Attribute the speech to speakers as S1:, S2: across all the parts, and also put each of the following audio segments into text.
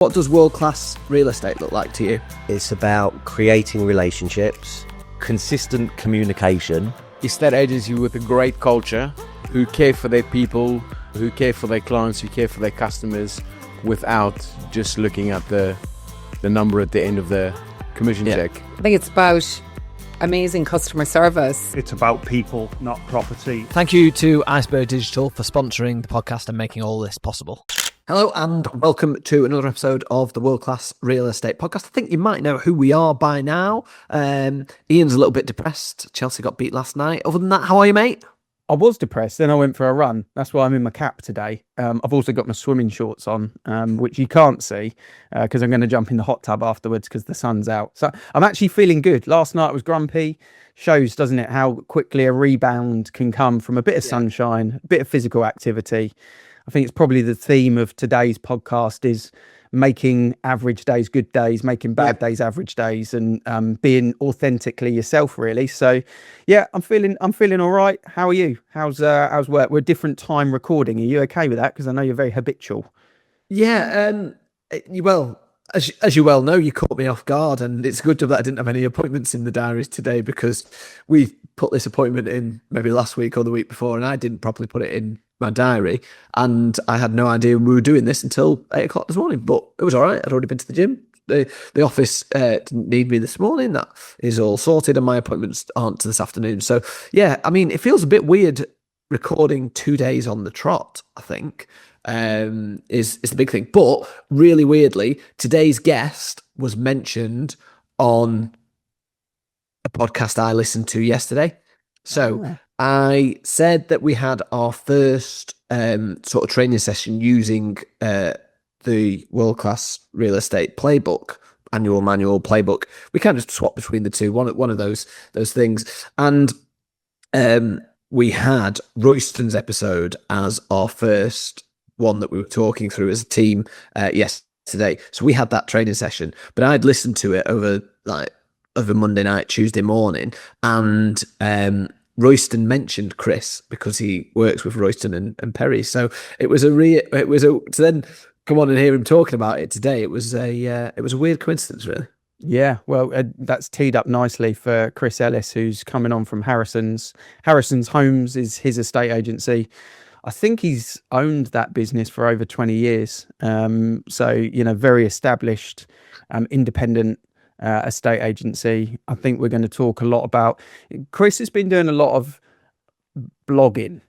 S1: What does world-class real estate look like to you?
S2: It's about creating relationships,
S3: consistent communication.
S4: Estate agency with a great culture, who care for their people, who care for their clients, who care for their customers, without just looking at the number at the end of the commission check.
S5: I think it's about amazing customer service.
S6: It's about people, not property.
S7: Thank you to Iceberg Digital for sponsoring the podcast and making all this possible.
S1: Hello and welcome to another episode of the World Class Real Estate Podcast. I think you might know who we are by now. Ian's a little bit depressed. Chelsea got beat last night. Other than that, how are you, mate?
S6: I was depressed, then I went for a run. That's why I'm in my cap today. I've also got my swimming shorts on, which you can't see because I'm going to jump in the hot tub afterwards because the sun's out. So I'm actually feeling good. Last night I was grumpy. Shows, doesn't it, how quickly a rebound can come from a bit of sunshine, a bit of physical activity. I think it's probably the theme of today's podcast is making average days good days, making bad days average days, and being authentically yourself, really. So yeah, I'm feeling all right. How are you? How's work? We're a different time recording. Are you okay with that? Because I know you're very habitual.
S1: Yeah, well, as you well know, you caught me off guard, and it's good that I didn't have any appointments in the diaries today because we put this appointment in maybe last week or the week before, and I didn't properly put it in my diary, and I had no idea we were doing this until 8 o'clock this morning. But it was all right. I'd already been to the gym. The office didn't need me this morning. That is all sorted, and my appointments aren't this afternoon. So yeah, I mean, it feels a bit weird recording 2 days on the trot, I think, is the big thing. But really weirdly, today's guest was mentioned on a podcast I listened to yesterday. So I said that we had our first sort of training session using the World Class Real Estate Playbook, annual manual playbook. We kind of swapped between the two, one of those things. And we had Royston's episode as our first one that we were talking through as a team yesterday. So we had that training session, but I'd listened to it over Monday night, Tuesday morning, and Royston mentioned Chris because he works with Royston and Perry. So to then come on and hear him talking about it today, it was a weird coincidence, really.
S6: Yeah, well, that's teed up nicely for Chris Ellis, who's coming on from Harrison's. Harrison's Homes is his estate agency. I think he's owned that business for over 20 years. So, very established, independent estate agency. I think we're going to talk a lot about. Chris has been doing a lot of blogging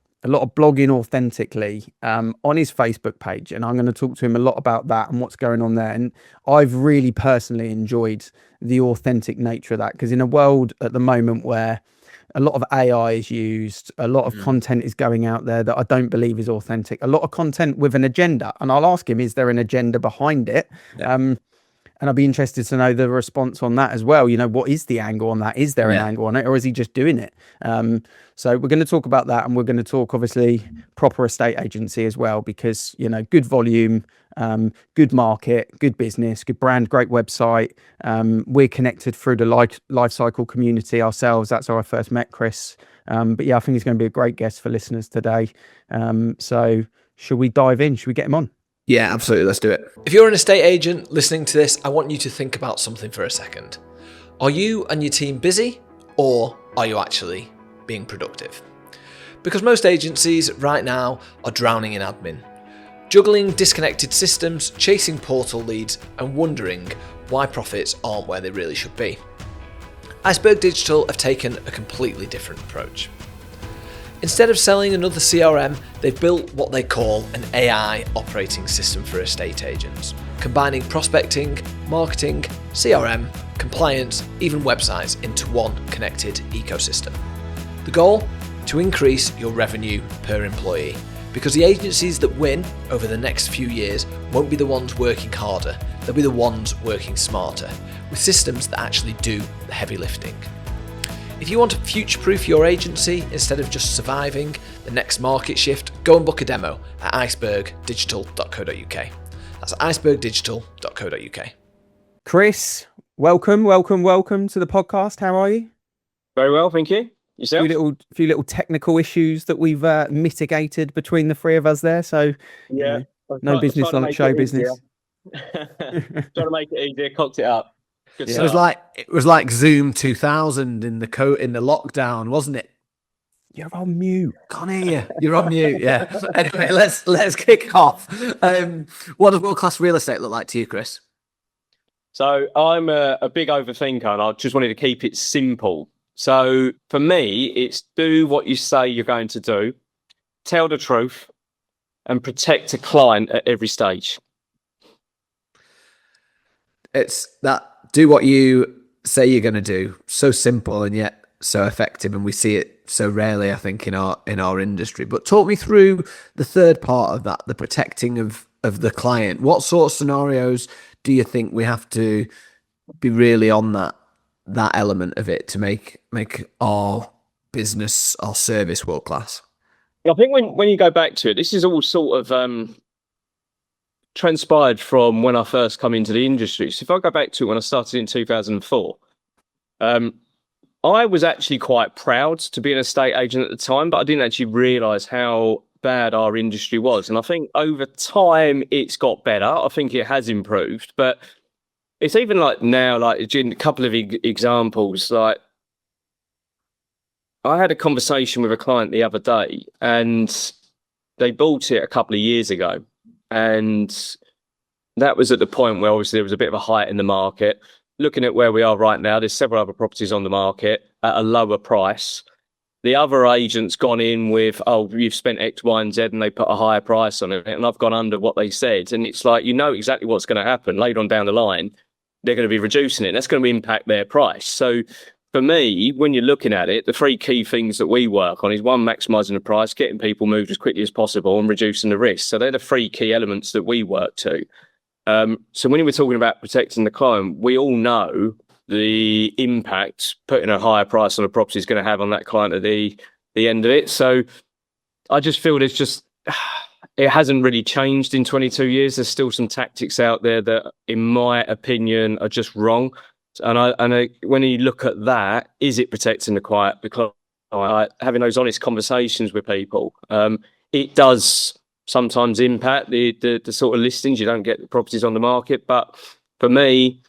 S6: authentically on his Facebook page, and I'm going to talk to him a lot about that and what's going on there. And I've really personally enjoyed the authentic nature of that, because in a world at the moment where a lot of AI is used, a lot of content is going out there that I don't believe is authentic, a lot of content with an agenda, and I'll ask him, is there an agenda behind it? And I'd be interested to know the response on that as well. What is the angle on that? Is there an angle on it, or is he just doing it? So we're going to talk about that, and we're going to talk, obviously, proper estate agency as well, because, good volume, good market, good business, good brand, great website. We're connected through the life cycle community ourselves. That's how I first met Chris. But yeah, I think he's going to be a great guest for listeners today. So should we dive in? Should we get him on?
S1: Yeah, absolutely. Let's do it.
S7: If you're an estate agent listening to this, I want you to think about something for a second. Are you and your team busy, or are you actually being productive? Because most agencies right now are drowning in admin, juggling disconnected systems, chasing portal leads, and wondering why profits aren't where they really should be. Iceberg Digital have taken a completely different approach. Instead of selling another CRM, they've built what they call an AI operating system for estate agents, combining prospecting, marketing, CRM, compliance, even websites into one connected ecosystem. The goal? To increase your revenue per employee, because the agencies that win over the next few years won't be the ones working harder, they'll be the ones working smarter, with systems that actually do the heavy lifting. If you want to future-proof your agency instead of just surviving the next market shift, go and book a demo at icebergdigital.co.uk. That's icebergdigital.co.uk.
S6: Chris, welcome to the podcast. How are you?
S8: Very well, thank you. Yourself?
S6: Few little technical issues that we've mitigated between the three of us there. So
S8: yeah,
S6: no business like show business.
S8: Trying to make it easier, cocked it up. Good
S6: Yeah.
S8: start.
S1: It was like Zoom 2000 in the lockdown, wasn't it?
S6: You're on mute.
S1: Can't hear you. You're on mute. Yeah. Anyway, let's kick off. What does world class real estate look like to you, Chris?
S8: So I'm a big overthinker, and I just wanted to keep it simple. So for me, it's do what you say you're going to do, tell the truth, and protect a client at every stage.
S1: It's that do what you say you're going to do. So simple and yet so effective, and we see it so rarely, I think, in our industry. But talk me through the third part of that, the protecting of the client. What sort of scenarios do you think we have to be really on that element of it to make our business, our service world class?
S8: I think when you go back to it, this is all sort of transpired from when I first come into the industry. So if I go back to when I started in 2004, I was actually quite proud to be an estate agent at the time, but I didn't actually realise how bad our industry was. And I think over time it's got better. I think it has improved, but it's even like now, like in a couple of examples, like I had a conversation with a client the other day, and they bought it a couple of years ago. And that was at the point where obviously there was a bit of a height in the market. Looking at where we are right now, there's several other properties on the market at a lower price. The other agent's gone in with, oh, you've spent X, Y, and Z, and they put a higher price on it. And I've gone under what they said. And it's like, you know exactly what's going to happen later on down the line. They're going to be reducing it. That's going to impact their price. So for me, when you're looking at it, the three key things that we work on is one, maximising the price, getting people moved as quickly as possible, and reducing the risk. So they're the three key elements that we work to. So when we're talking about protecting the client, we all know the impact putting a higher price on a property is going to have on that client at the end of it. So I just feel there's just it hasn't really changed in 22 years. There's still some tactics out there that, in my opinion, are just wrong. And when you look at that, is it protecting the client? Because having those honest conversations with people, it does sometimes impact the sort of listings. You don't get the properties on the market. But for me,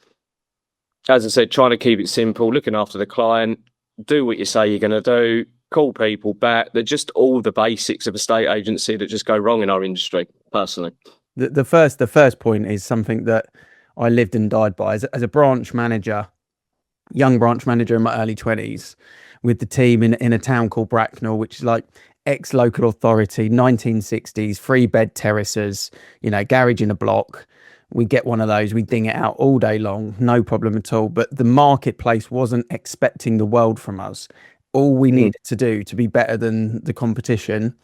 S8: as I said, trying to keep it simple, looking after the client, do what you say you're going to do, call people back. They're just all the basics of a estate agency that just go wrong in our industry, personally.
S6: The first point is something that I lived and died by as a branch manager, young branch manager in my early 20s, with the team in a town called Bracknell, which is like ex-local authority, 1960s, 3-bed terraces, garage in a block. We get one of those, we ding it out all day long, no problem at all. But the marketplace wasn't expecting the world from us. All we needed to do to be better than the competition.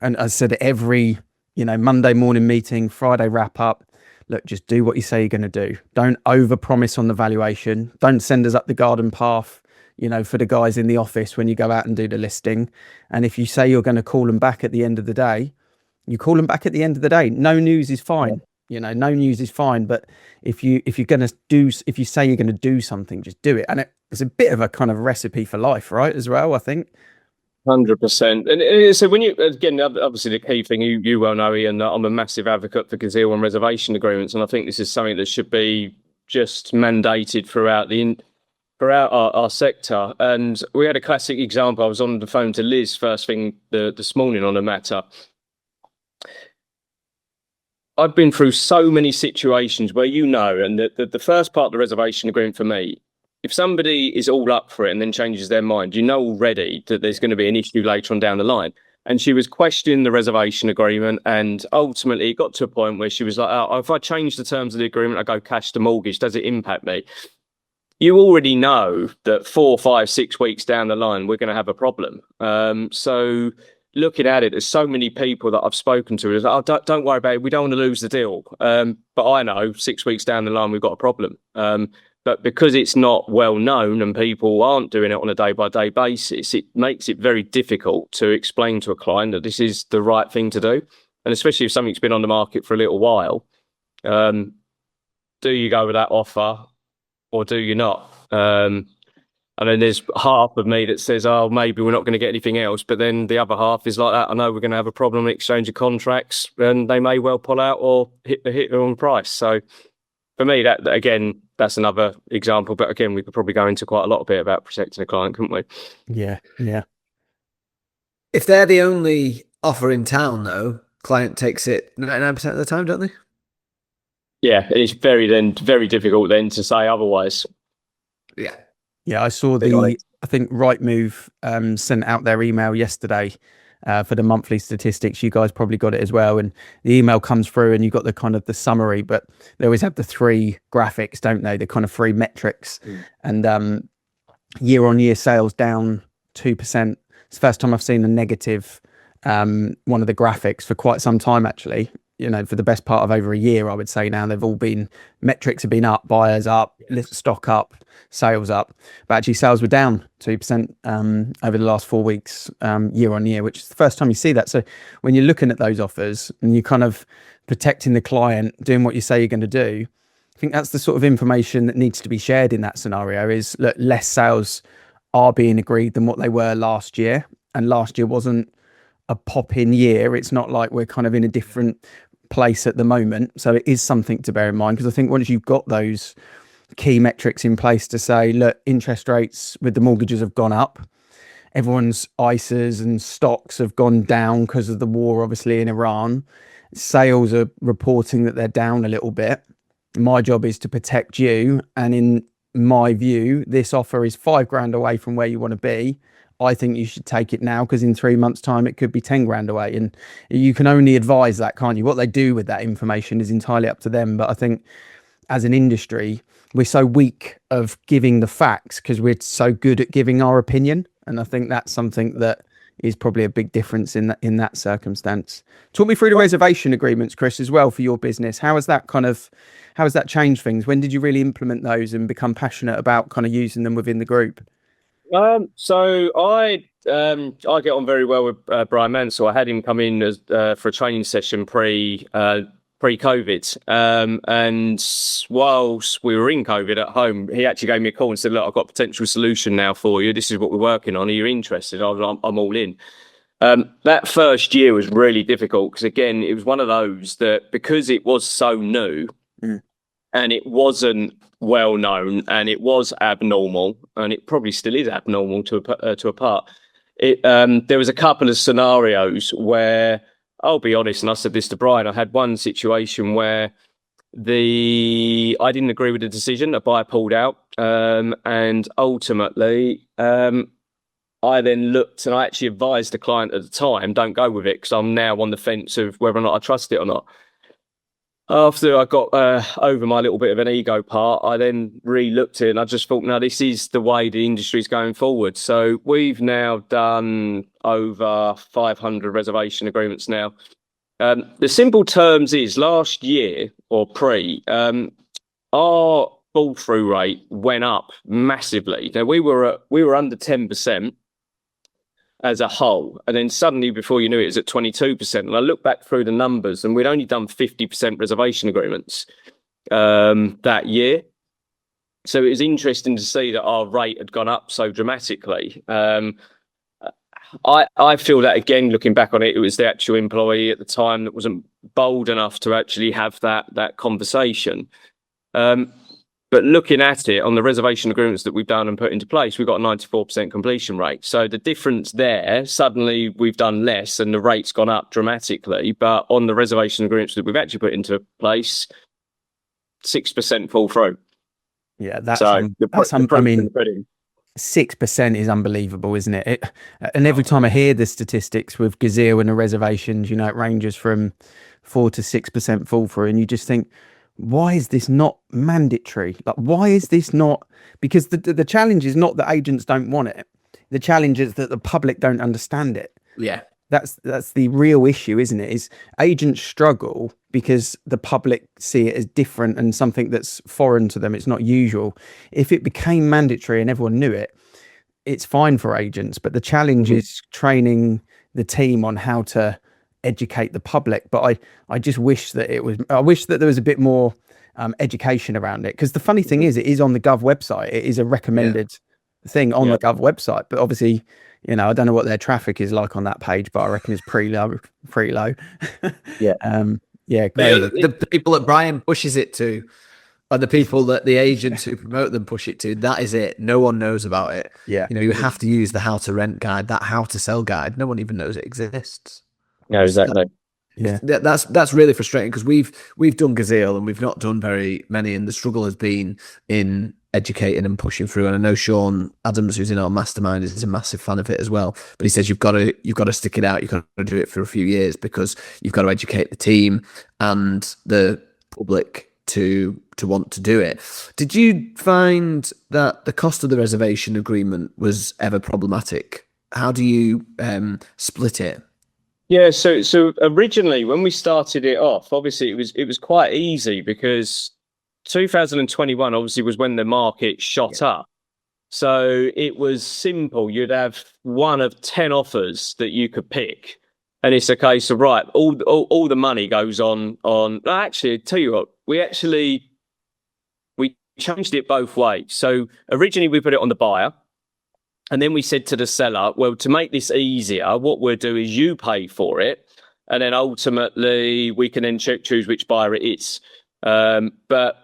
S6: And as I said, every, Monday morning meeting, Friday wrap up, look, just do what you say you're going to do. Don't overpromise on the valuation. Don't send us up the garden path, for the guys in the office when you go out and do the listing. And if you say you're going to call them back at the end of the day, you call them back at the end of the day. No news is fine. No news is fine. But if you say you're going to do something, just do it. And it's a bit of a kind of recipe for life, right? As well, I think.
S8: 100%. And so when you, again, obviously the key thing, you well know, Ian, that I'm a massive advocate for gazelle and reservation agreements. And I think this is something that should be just mandated throughout our sector. And we had a classic example. I was on the phone to Liz first thing this morning on a matter. I've been through so many situations where and the first part of the reservation agreement for me, if somebody is all up for it and then changes their mind, already that there's going to be an issue later on down the line. And she was questioning the reservation agreement, and ultimately it got to a point where she was like, oh, if I change the terms of the agreement, I go cash to mortgage, does it impact me? You already know that 4, 5, 6 weeks down the line, we're going to have a problem. So looking at it, there's so many people that I've spoken to. Like, oh, don't worry about it. We don't want to lose the deal. But I know 6 weeks down the line, we've got a problem. But because it's not well known and people aren't doing it on a day-by-day basis, it makes it very difficult to explain to a client that this is the right thing to do. And especially if something's been on the market for a little while, do you go with that offer or do you not? And then there's half of me that says, oh, maybe we're not going to get anything else. But then the other half is like that. I know we're going to have a problem in exchange of contracts, and they may well pull out or hit the wrong price. So for me, that again, that's another example. But again, we could probably go into quite a lot of it about protecting the client, couldn't we?
S6: Yeah.
S1: If they're the only offer in town, though, client takes it 99% of the time, don't they?
S8: Yeah, it's very difficult then to say otherwise.
S6: Yeah, I saw I think Rightmove sent out their email yesterday for the monthly statistics. You guys probably got it as well. And the email comes through and you got the kind of the summary, but they always have the 3 graphics, don't they? The kind of 3 metrics. And year on year sales down 2%. It's the first time I've seen a negative one of the graphics for quite some time, actually. You know, for the best part of over a year, I would say now they've all been, metrics have been up, buyers up, stock up, sales up. But actually sales were down 2% over the last 4 weeks year on year, which is the first time you see that. So when you're looking at those offers and you're kind of protecting the client, doing what you say you're going to do, I think that's the sort of information that needs to be shared in that scenario is look, less sales are being agreed than what they were last year. And last year wasn't a pop-in year. It's not like we're kind of in a different place at the moment. So it is something to bear in mind, because I think once you've got those key metrics in place to say, look, interest rates with the mortgages have gone up, everyone's ISAs and stocks have gone down because of the war, obviously, in Iran, sales are reporting that they're down a little bit. My job is to protect you. And in my view, this offer is $5,000 away from where you want to be. I think you should take it now, because in 3 months' time, it could be $10,000 away. And you can only advise that, can't you? What they do with that information is entirely up to them. But I think as an industry, we're so weak of giving the facts because we're so good at giving our opinion. And I think that's something that is probably a big difference in that circumstance. Talk me through the reservation agreements, Chris, as well, for your business. How has that changed things? When did you really implement those and become passionate about kind of using them within the group?
S8: So I get on very well with Brian Mansell. I had him come in as for a training session pre-COVID, and whilst we were in COVID at home, he actually gave me a call and said, "Look, I've got a potential solution now for you. This is what we're working on. Are you interested?" I'm all in. That first year was really difficult because, again, it was one of those that, because it was so new and it wasn't well known and it was abnormal, and it probably still is abnormal to a part. There was a couple of scenarios where, I'll be honest, and I said this to Brian, I had one situation where I didn't agree with the decision, a buyer pulled out, and ultimately I then looked and I actually advised the client at the time, don't go with it, because I'm now on the fence of whether or not I trust it or not. After I got over my little bit of an ego part, I then re-looked at it and I just thought, no, this is the way the industry is going forward. So we've now done over 500 reservation agreements now. The simple terms is, last year or our fall-through rate went up massively. Now we were under 10% as a whole, and then suddenly, before you knew it, was at 22%. And I look back through the numbers, and we'd only done 50% reservation agreements that year. So it was interesting to see that our rate had gone up so dramatically. I feel that, again, looking back on it, it was the actual employee at the time that wasn't bold enough to actually have that conversation. But looking at it on the reservation agreements that we've done and put into place, we've got a 94% completion rate. So the difference there, suddenly we've done less and the rate's gone up dramatically. But on the reservation agreements that we've actually put into place, 6% fall through.
S6: Yeah, I mean, 6% is unbelievable, isn't it? And every time I hear the statistics with Gazelle and the reservations, it ranges from 4 to 6% fall through, and you just think, why is this not mandatory? Like, why is this not? Because the challenge is not that agents don't want it. The challenge is that the public don't understand it.
S1: Yeah.
S6: That's the real issue, isn't it? Is agents struggle because the public see it as different and something that's foreign to them. It's not usual. If it became mandatory and everyone knew it, it's fine for agents. But the challenge is training the team on how to educate the public. But I just wish that I wish that there was a bit more education around it, because the funny thing is, it is on the Gov website. It is a recommended thing on the Gov website. But obviously, you know, I don't know what their traffic is like on that page, but I reckon it's pretty low.
S3: Yeah.
S6: Yeah.
S1: The people that Brian pushes it to are the people that the agents who promote them push it to. That is it. No one knows about it.
S6: Yeah.
S1: You know, you have to use the how to rent guide, that how to sell guide. No one even knows it exists.
S8: No, exactly.
S6: Yeah.
S1: That's really frustrating because we've done Gazelle and we've not done very many, and the struggle has been in educating and pushing through. And I know Sean Adams, who's in our mastermind, is a massive fan of it as well. But he says you've got to stick it out. You've got to do it for a few years because you've got to educate the team and the public to want to do it. Did you find that the cost of the reservation agreement was ever problematic? How do you split it?
S8: Yeah, so originally when we started it off, obviously it was quite easy because 2021 obviously was when the market shot up. So it was simple. You'd have one of 10 offers that you could pick. And it's a case of, right, all the money goes on. Actually, I tell you what, we changed it both ways. So originally we put it on the buyer. And then we said to the seller, well, to make this easier, what we'll do is you pay for it. And then ultimately we can then choose which buyer it is. But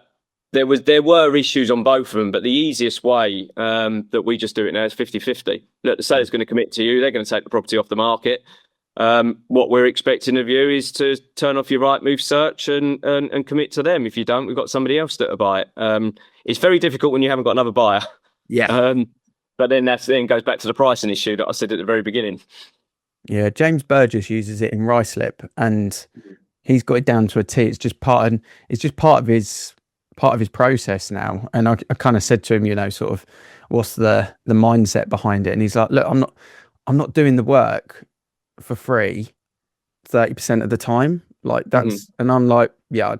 S8: there were issues on both of them. But the easiest way that we just do it now is 50-50. Look, the seller's going to commit to you. They're going to take the property off the market. What we're expecting of you is to turn off your Rightmove search and commit to them. If you don't, we've got somebody else that'll buy it. It's very difficult when you haven't got another buyer.
S1: Yeah.
S8: But then goes back to the pricing issue that I said at the very beginning.
S6: Yeah, James Burgess uses it in Ruislip, and he's got it down to a T. It's just part of his process now. And I kind of said to him, you know, sort of, what's the mindset behind it? And he's like, look, I'm not doing the work for free 30% of the time. Like that's, and I'm like, yeah,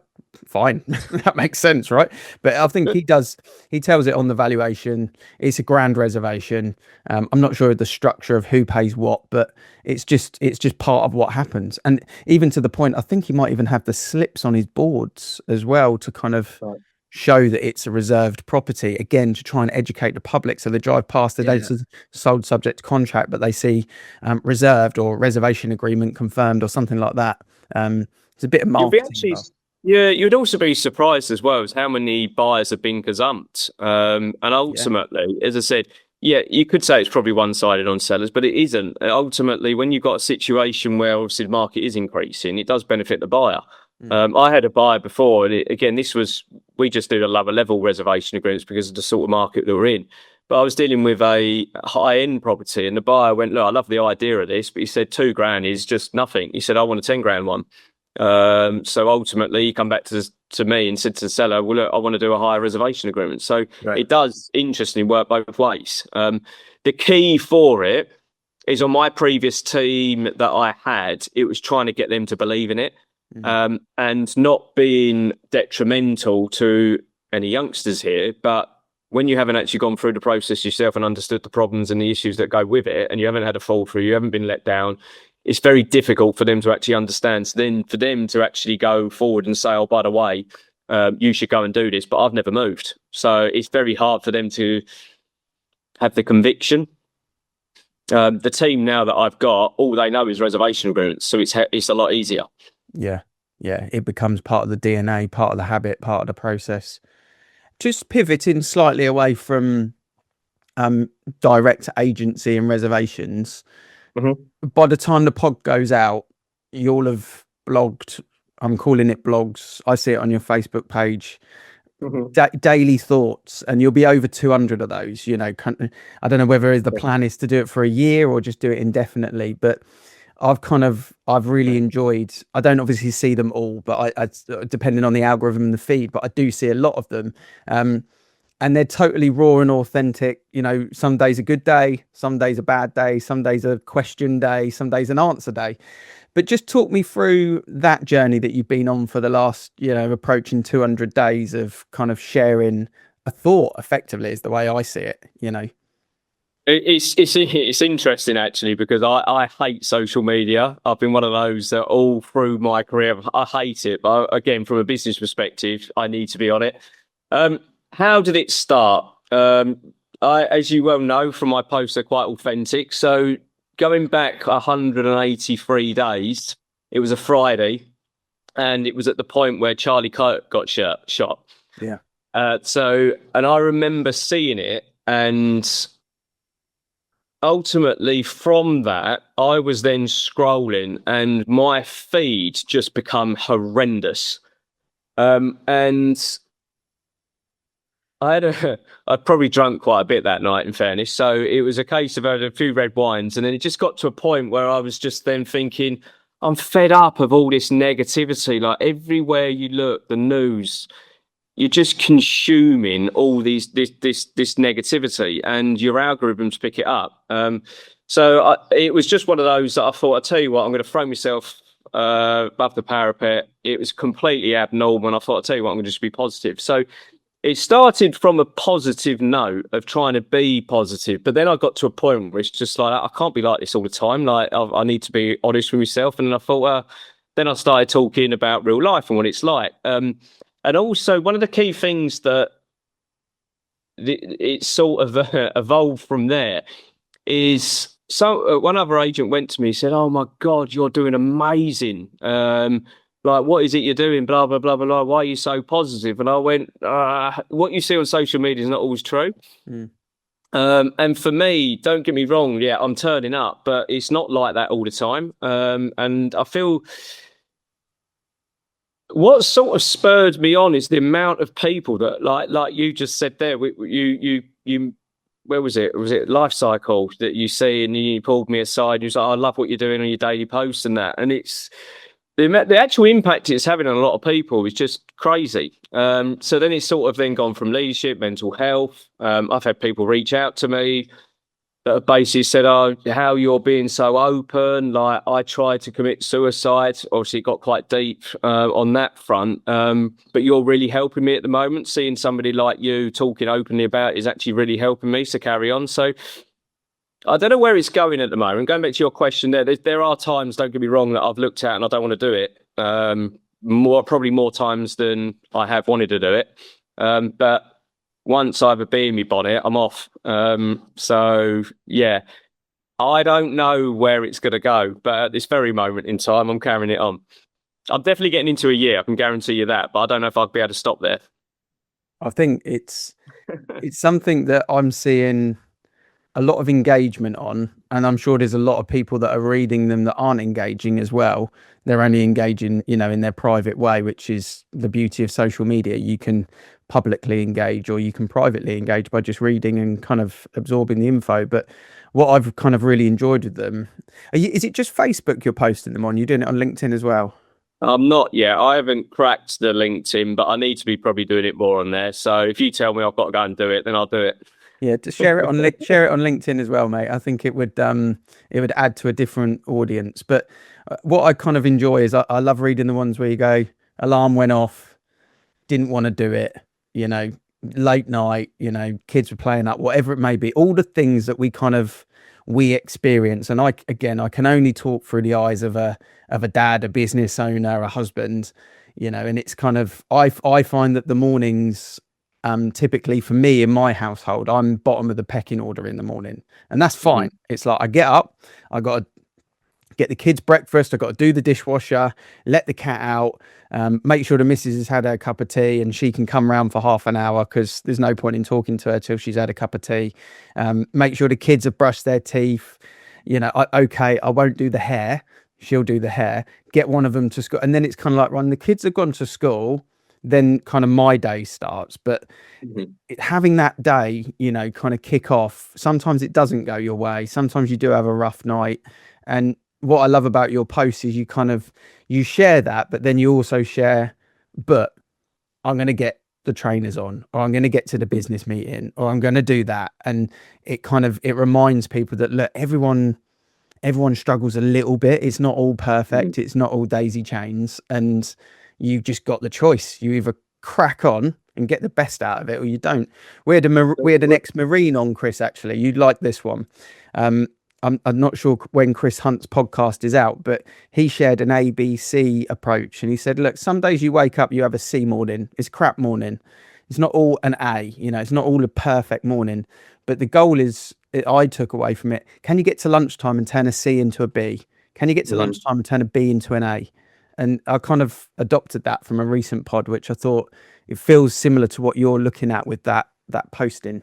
S6: fine. That makes sense, right? But I think he tells it on the valuation. It's a grand reservation. I'm not sure of the structure of who pays what, but it's just part of what happens. And even to the point, I think he might even have the slips on his boards as well to kind of show that it's a reserved property, again, to try and educate the public. So they drive past the data sold subject to contract, but they see reserved or reservation agreement confirmed or something like that. It's a bit of marketing.
S8: Yeah, you'd also be surprised as well as how many buyers have been gazumped. And ultimately, as I said, you could say it's probably one-sided on sellers, but it isn't. Ultimately, when you've got a situation where obviously the market is increasing, it does benefit the buyer. I had a buyer before, and we just do the lower level reservation agreements because of the sort of market that we're in. But I was dealing with a high-end property, and the buyer went, look, I love the idea of this, but he said $2,000 is just nothing. He said, I want a $10,000 one. So ultimately he come back to me and said to the seller, well, look, I want to do a higher reservation agreement. So It does interestingly work both ways. The key for it is on my previous team that I had, it was trying to get them to believe in it, and not being detrimental to any youngsters here, but when you haven't actually gone through the process yourself and understood the problems and the issues that go with it, and you haven't had a fall through, you haven't been let down, it's very difficult for them to actually understand. So then for them to actually go forward and say, oh, by the way, you should go and do this, but I've never moved. So it's very hard for them to have the conviction. The team now that I've got, all they know is reservation agreements. So it's a lot easier.
S6: Yeah. It becomes part of the DNA, part of the habit, part of the process. Just pivoting slightly away from direct agency and reservations. By the time the pod goes out, you'll have blogged. I'm calling it blogs. I see it on your Facebook page. Daily thoughts, and you'll be over 200 of those. You know, I don't know whether the plan is to do it for a year or just do it indefinitely, but I've really enjoyed. I don't obviously see them all, but I depending on the algorithm and the feed, but I do see a lot of them. And they're totally raw and authentic. You know, some days a good day, some days a bad day, some days a question day, some days an answer day. But just talk me through that journey that you've been on for the last, approaching 200 days of kind of sharing a thought effectively is the way I see it, you know.
S8: It's interesting actually, because I hate social media. I've been one of those that all through my career, I hate it. But again, from a business perspective, I need to be on it. How did it start? as you well know from my posts, they're quite authentic. So going back 183 days, it was a Friday, and it was at the point where Charlie Kirk got shot.
S6: Yeah.
S8: And I remember seeing it, and ultimately from that, I was then scrolling, and my feed just become horrendous. And I'd probably drunk quite a bit that night, in fairness. So it was a case of having a few red wines. And then it just got to a point where I was just then thinking, I'm fed up of all this negativity. Like everywhere you look, the news, you're just consuming all this negativity, and your algorithms pick it up. So it was just one of those that I thought, I'll tell you what, I'm going to throw myself above the parapet. It was completely abnormal. And I thought, I'll tell you what, I'm going to just be positive. So it started from a positive note of trying to be positive, but then I got to a point where it's just like, I can't be like this all the time. Like I need to be honest with myself. And then I thought, then I started talking about real life and what it's like. And also one of the key things that it sort of evolved from there is, so one other agent went to me and said, "Oh my God, you're doing amazing. Like, what is it you're doing? Blah, blah, blah, blah, blah. Why are you so positive?" And I went, what you see on social media is not always true. And for me, don't get me wrong, yeah, I'm turning up, but it's not like that all the time. And I feel what sort of spurred me on is the amount of people that, like you just said there, you where was it? Was it Life Cycle that you see, and you pulled me aside and you was like, "I love what you're doing on your daily posts and that." And it's the actual impact it's having on a lot of people is just crazy. So then it's sort of then gone from leadership, mental health. I've had people reach out to me that have basically said, "Oh, how you're being so open. Like, I tried to commit suicide. Obviously, it got quite deep on that front. But you're really helping me at the moment. Seeing somebody like you talking openly about it is actually really helping me to carry on." So I don't know where it's going at the moment. Going back to your question there are times, don't get me wrong, that I've looked at and I don't want to do it. Probably more times than I have wanted to do it. But once I have a bee in my bonnet, I'm off. So yeah, I don't know where it's going to go, but at this very moment in time, I'm carrying it on. I'm definitely getting into a year, I can guarantee you that, but I don't know if I'll be able to stop there.
S6: I think it's something that I'm seeing a lot of engagement on, and I'm sure there's a lot of people that are reading them that aren't engaging as well. They're only engaging, in their private way, which is the beauty of social media. You can publicly engage or you can privately engage by just reading and kind of absorbing the info. But what I've kind of really enjoyed with them, is it just Facebook you're posting them on? You're doing it on LinkedIn as well?
S8: I'm not yet. I haven't cracked the LinkedIn, but I need to be probably doing it more on there. So if you tell me I've got to go and do it, then I'll do it.
S6: Yeah, to share it on LinkedIn as well, mate. I think it would add to a different audience. But what I kind of enjoy is I love reading the ones where you go, alarm went off, didn't want to do it, late night, kids were playing up, whatever it may be, all the things that we experience. And I can only talk through the eyes of a dad, a business owner, a husband, and it's kind of, I find that the mornings, typically for me in my household, I'm bottom of the pecking order in the morning, and that's fine. It's like I get up, I got to get the kids breakfast, I got to do the dishwasher, let the cat out, make sure the missus has had her cup of tea and she can come round for half an hour, because there's no point in talking to her till she's had a cup of tea. Make sure the kids have brushed their teeth. I won't do the hair, she'll do the hair, get one of them to school, and then it's kind of like, when the kids have gone to school, then kind of my day starts. But having that day, kind of kick off, sometimes it doesn't go your way. Sometimes you do have a rough night. And what I love about your posts is you share that, but then you also share, but I'm going to get the trainers on, or I'm going to get to the business meeting, or I'm going to do that. And it reminds people that, look, everyone struggles a little bit. It's not all perfect. It's not all daisy chains. And you've just got the choice. You either crack on and get the best out of it, or you don't. We had an ex-Marine on, Chris, actually. You'd like this one. I'm not sure when Chris Hunt's podcast is out, but he shared an ABC approach. And he said, look, some days you wake up, you have a C morning. It's crap morning. He all an A, it's not all a perfect morning, but the goal is, I took away from it, can you get to lunchtime and turn a C into a B? Can you get to lunchtime and turn a B into an A? And I kind of adopted that from a recent pod, which I thought it feels similar to what you're looking at with that posting.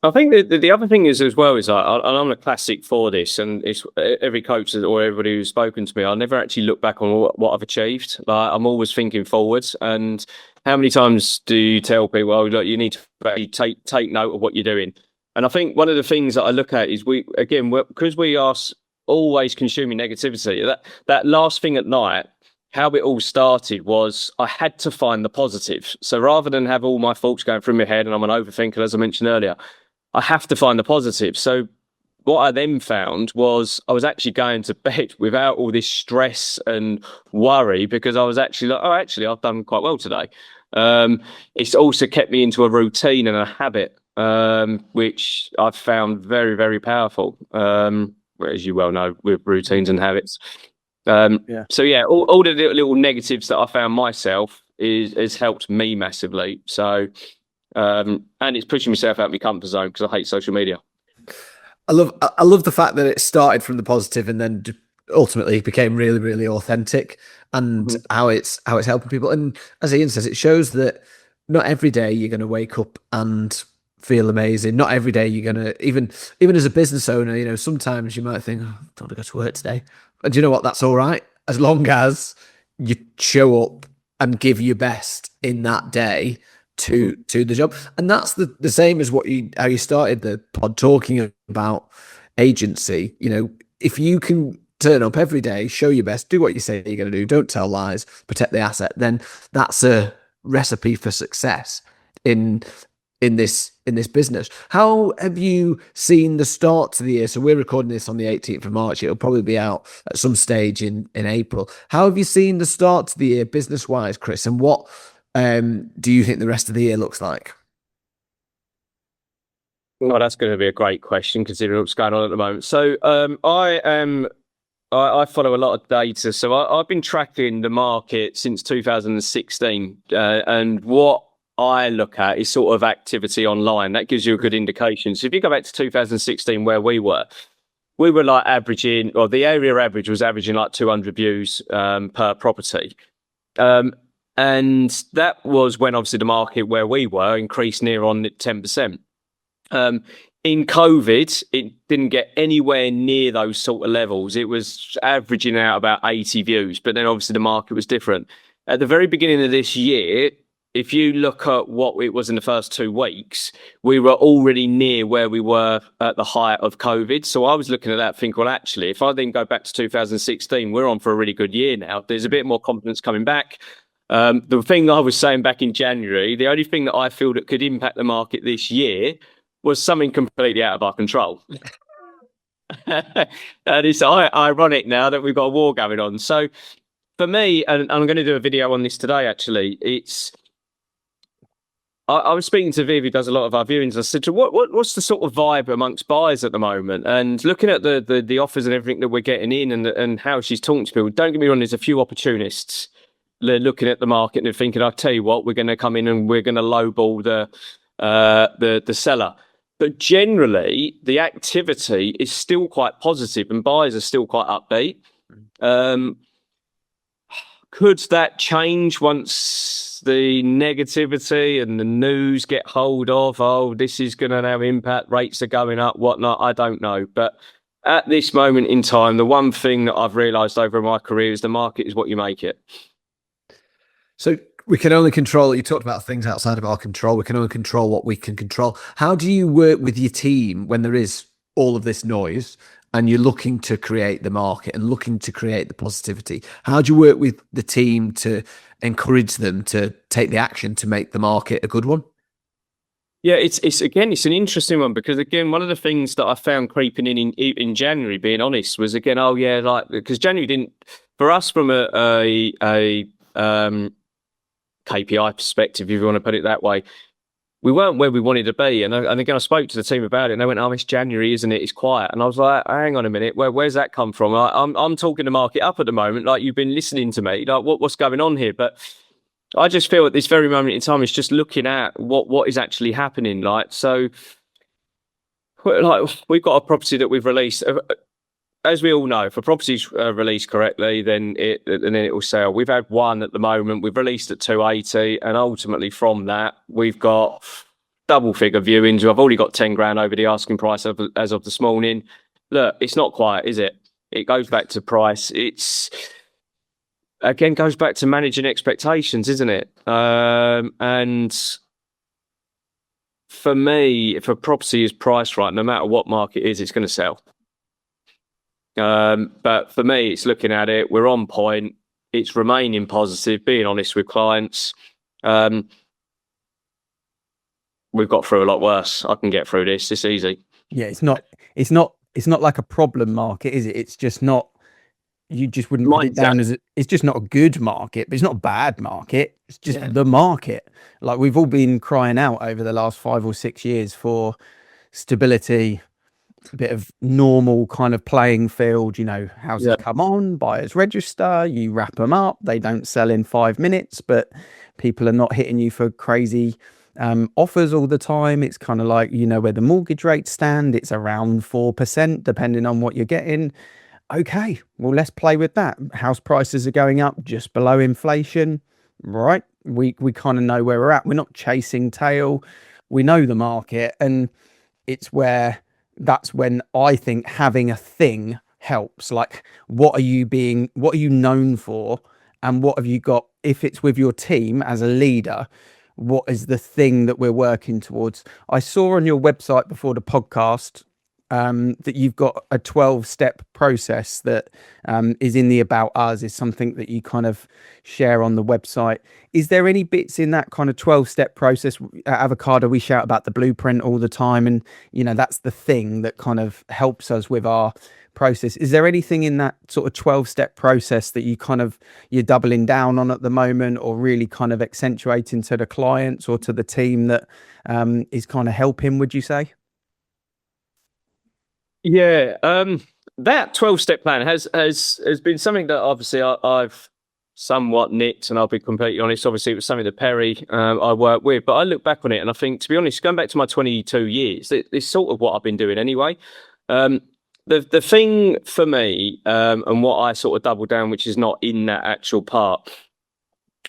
S8: I think the other thing is as well is I'm a classic for this, and it's every coach or everybody who's spoken to me, I never actually look back on what I've achieved. Like, I'm always thinking forwards. And how many times do you tell people, oh, look, you need to actually take note of what you're doing? And I think one of the things that I look at is because we are always consuming negativity. That last thing at night, how it all started was I had to find the positive. So rather than have all my thoughts going through my head, and I'm an overthinker, as I mentioned earlier, I have to find the positive. So what I then found was I was actually going to bed without all this stress and worry, because I was actually like, oh, actually, I've done quite well today. It's also kept me into a routine and a habit, which I've found very, very powerful, as you well know, with routines and habits. So yeah, all the little negatives that I found myself has helped me massively. So, and it's pushing myself out of my comfort zone, because I hate social media.
S1: I love the fact that it started from the positive and then ultimately became really, really authentic, and how it's helping people. And as Ian says, it shows that not every day you're going to wake up and feel amazing. Not every day you're going to, even as a business owner, sometimes you might think, oh, I don't want to go to work today. And do you know what? That's all right, as long as you show up and give your best in that day to the job. And that's the same as how you started the pod, talking about agency. If you can turn up every day, show your best, do what you say you're going to do, don't tell lies, protect the asset, then that's a recipe for success in this business. How have you seen the start to the year? So we're recording this on the 18th of March. It'll probably be out at some stage in April. How have you seen the start to the year business wise, Chris? And what do you think the rest of the year looks like?
S8: Well, that's going to be a great question, considering what's going on at the moment. So I follow a lot of data. So I've been tracking the market since 2016, and what I look at is sort of activity online. That gives you a good indication. So if you go back to 2016, where we were like averaging, or the area average was averaging like 200 views per property. And that was when obviously the market where we were increased near on 10%. In COVID, it didn't get anywhere near those sort of levels. It was averaging out about 80 views, but then obviously the market was different. At the very beginning of this year, if you look at what it was in the first 2 weeks, we were already near where we were at the height of COVID. So I was looking at that thinking, well, actually, if I then go back to 2016, we're on for a really good year now. There's a bit more confidence coming back. The thing I was saying back in January, the only thing that I feel that could impact the market this year was something completely out of our control. And it's ironic now that we've got a war going on. So for me, and I'm going to do a video on this today, actually, I was speaking to Viv, who does a lot of our viewings. I said to her, what's the sort of vibe amongst buyers at the moment? And looking at the offers and everything that we're getting in, and how she's talking to people, don't get me wrong, there's a few opportunists. They're looking at the market and they're thinking, I'll tell you what, we're going to come in and we're going to lowball the seller. But generally, the activity is still quite positive and buyers are still quite upbeat. Could that change once the negativity and the news get hold of, oh, this is going to now impact, rates are going up, whatnot? I don't know. But at this moment in time, the one thing that I've realised over my career is the market is what you make it.
S1: So we can only control, you talked about things outside of our control. We can only control what we can control. How do you work with your team when there is all of this noise and you're looking to create the market and looking to create the positivity? How do you work with the team to encourage them to take the action to make the market a good one?
S8: Yeah, it's an interesting one, because again, one of the things that I found creeping in January, being honest, was again, because January didn't, for us from a KPI perspective, if you want to put it that way, we weren't where we wanted to be. And again, I spoke to the team about it, and they went, "Oh, it's January, isn't it? It's quiet." And I was like, "Hang on a minute, where's that come from?" I'm talking the market up at the moment, like you've been listening to me, like what's going on here? But I just feel at this very moment in time, it's just looking at what is actually happening. Like, so, like, we've got a property that we've released. As we all know, if a property's released correctly, then it will sell. We've had one at the moment. We've released at 280, and ultimately from that, we've got double figure viewings. I've already got 10 grand over the asking price as of this morning. Look, it's not quiet, is it? It goes back to price. It's again goes back to managing expectations, isn't it? And for me, if a property is priced right, no matter what market it is, it's going to sell. But for me, it's looking at it. We're on point. It's remaining positive, being honest with clients. We've got through a lot worse. I can get through this. It's easy.
S6: Yeah, it's not like a problem market, is it? It's just not. You just wouldn't put it down as it's just not a good market, but it's not a bad market. It's just the market. Like, we've all been crying out over the last 5 or 6 years for stability, a bit of normal kind of playing field. You know, houses come on, buyers register, you wrap them up, they don't sell in 5 minutes, but people are not hitting you for crazy offers all the time. It's kind of like, you know, where the mortgage rates stand, it's around 4%, depending on what you're getting. Okay, well, let's play with that. House prices are going up just below inflation, right? We kind of know where we're at. We're not chasing tail. We know the market, and it's where that's when I think having a thing helps. Like, what are you known for, and what have you got? If it's with your team as a leader, what is the thing that we're working towards? I saw on your website before the podcast that you've got a 12-step process that is in the About Us, is something that you kind of share on the website. Is there any bits in that kind of 12-step process? At Avocado, we shout about the blueprint all the time, and, you know, that's the thing that kind of helps us with our process. Is there anything in that sort of 12-step process that you're doubling down on at the moment, or really kind of accentuating to the clients or to the team that is kind of helping, would you say?
S8: Yeah, that 12-step plan has been something that obviously I've somewhat nicked, and I'll be completely honest. Obviously, it was something that Perry I worked with, but I look back on it and I think, to be honest, going back to my 22 years, it's sort of what I've been doing anyway. The thing for me, and what I sort of doubled down, which is not in that actual part,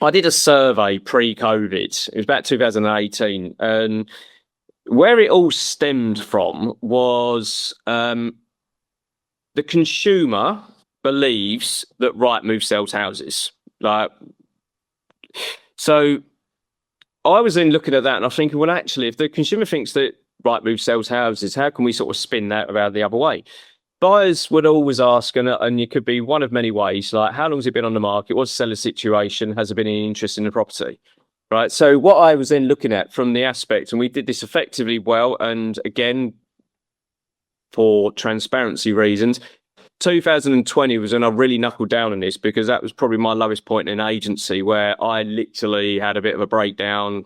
S8: I did a survey pre-COVID. It was about 2018, and where it all stemmed from was the consumer believes that Rightmove sells houses. Like, so I was then looking at that and I'm thinking, well, actually, if the consumer thinks that Rightmove sells houses, how can we sort of spin that around the other way? Buyers would always ask, and it could be one of many ways, like, how long has it been on the market? What's the seller's situation? Has there been any interest in the property? Right. So what I was then looking at from the aspect, and we did this effectively well, and again, for transparency reasons, 2020 was when I really knuckled down on this, because that was probably my lowest point in agency, where I literally had a bit of a breakdown.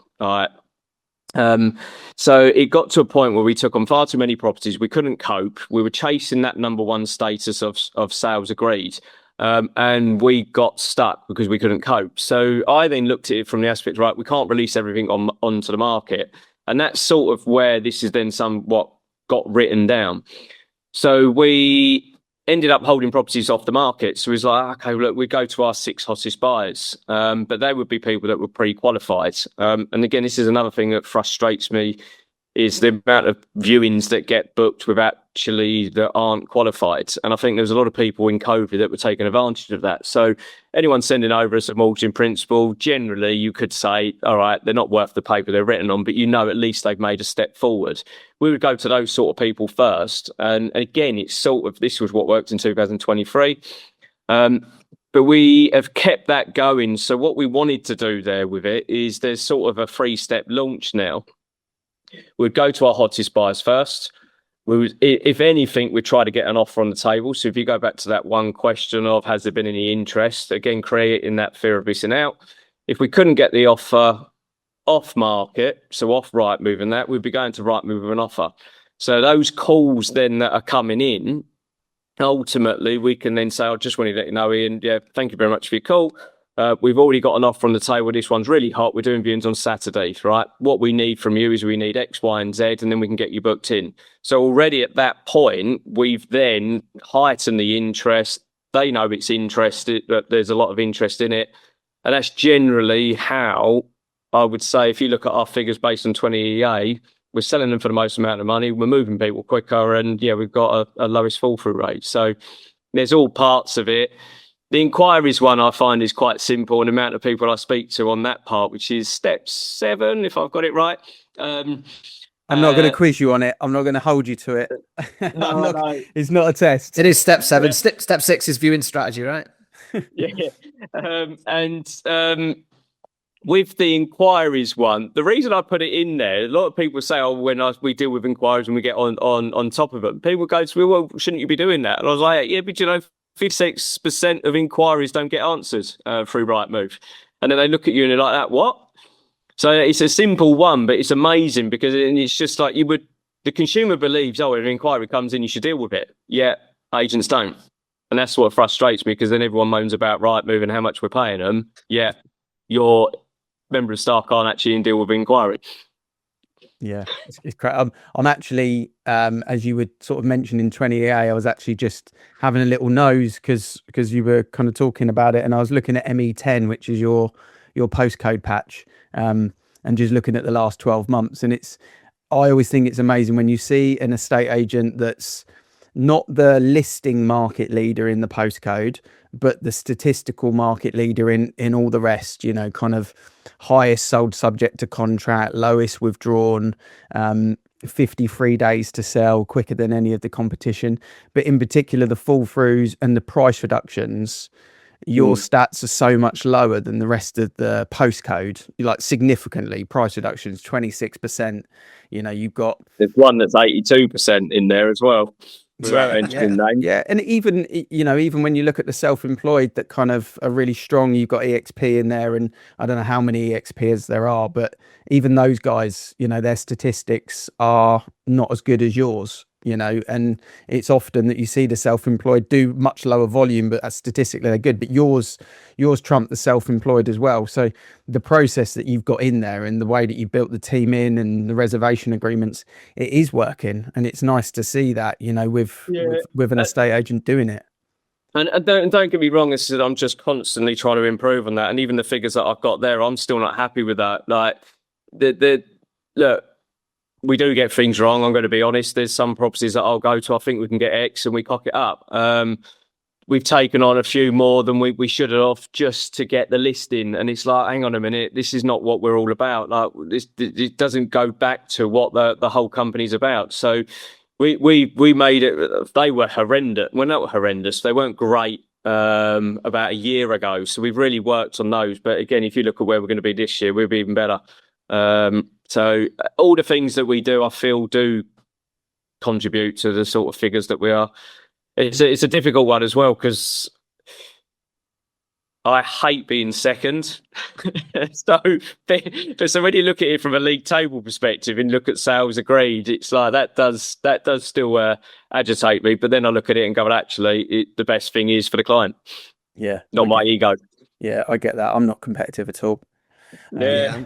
S8: So it got to a point where we took on far too many properties. We couldn't cope. We were chasing that number one status of sales agreed. And we got stuck because we couldn't cope. So I then looked at it from the aspect, right, we can't release everything onto the market. And that's sort of where this is then somewhat got written down. So we ended up holding properties off the market. So it was like, okay, look, we go to our 6 hottest buyers. But they would be people that were pre-qualified. And again, this is another thing that frustrates me, is the amount of viewings that get booked with actually that aren't qualified. And I think there's a lot of people in COVID that were taking advantage of that. So anyone sending over us a mortgage in principle, generally you could say, all right, they're not worth the paper they're written on, but you know, at least they've made a step forward. We would go to those sort of people first. And again, it's sort of, this was what worked in 2023. But we have kept that going. So what we wanted to do there with it is there's sort of a 3-step launch now. We'd go to our hottest buyers first. We would, if anything, we'd try to get an offer on the table. So if you go back to that one question of, has there been any interest? Again, creating that fear of missing out. If we couldn't get the offer off market, so off Rightmove and that, we'd be going to Rightmove with an offer. So those calls then that are coming in, ultimately, we can then say, I just wanted to let you know, Ian, yeah, thank you very much for your call. We've already got an offer on the table. This one's really hot. We're doing viewings on Saturdays, right? What we need from you is we need X, Y, and Z, and then we can get you booked in. So already at that point, we've then heightened the interest. They know it's interested, that there's a lot of interest in it. And that's generally how I would say, if you look at our figures based on 20 EA, we're selling them for the most amount of money. We're moving people quicker, and we've got a lowest fall through rate. So there's all parts of it. The inquiries one I find is quite simple, and the amount of people I speak to on that part, which is step 7, if I've got it right.
S6: I'm not going to quiz you on it. I'm not going to hold you to it.
S8: No.
S6: It's not a test.
S1: It is step 7. Yeah. Step 6 is viewing strategy, right?
S8: With the inquiries one, the reason I put it in there, a lot of people say, we deal with inquiries and we get on top of it. People go to me, well, shouldn't you be doing that? And I was like, yeah, but 56% of inquiries don't get answers through Rightmove. And then they look at you and they're like, that what? So it's a simple one, but it's amazing because it's just like the consumer believes, if an inquiry comes in, you should deal with it. Yeah, agents don't. And that's what frustrates me, because then everyone moans about Rightmove and how much we're paying them. Yeah, your member of staff can't actually deal with inquiry.
S6: Yeah, it's great. I'm actually, as you were sort of mentioned in 20EA, I was actually just having a little nose because you were kind of talking about it, and I was looking at ME10, which is your postcode patch, and just looking at the last 12 months. And I always think it's amazing when you see an estate agent that's not the listing market leader in the postcode, but the statistical market leader in all the rest, kind of highest sold subject to contract, lowest withdrawn, 53 days to sell, quicker than any of the competition. But in particular, the fall throughs and the price reductions, your stats are so much lower than the rest of the postcode, like significantly. Price reductions, 26%. You've got...
S8: There's one that's 82% in there as well.
S6: Yeah, and even when you look at the self-employed that kind of are really strong, you've got EXP in there, and I don't know how many EXPs there are, but even those guys, their statistics are not as good as yours. And it's often that you see the self-employed do much lower volume, but statistically they're good. But yours trump the self-employed as well. So the process that you've got in there and the way that you built the team in and the reservation agreements, it is working, and it's nice to see that with an estate agent doing it.
S8: And don't get me wrong, I'm just constantly trying to improve on that. And even the figures that I've got there, I'm still not happy with that. Like look. We do get things wrong. I'm going to be honest. There's some properties that I'll go to, I think we can get X, and we cock it up. We've taken on a few more than we should have just to get the listing. And it's like, hang on a minute, this is not what we're all about. Like it doesn't go back to what the whole company's about. So we made it. They were horrendous. Well, not horrendous. They weren't great about a year ago. So we've really worked on those. But again, if you look at where we're going to be this year, we'll be even better. So all the things that we do, I feel, do contribute to the sort of figures that we are. It's a difficult one as well, because I hate being second. So when you look at it from a league table perspective and look at sales agreed, it's like that does still agitate me. But then I look at it and go, well, actually, the best thing is for the client.
S6: Yeah,
S8: not my ego.
S6: Yeah, I get that. I'm not competitive at all.
S8: Yeah.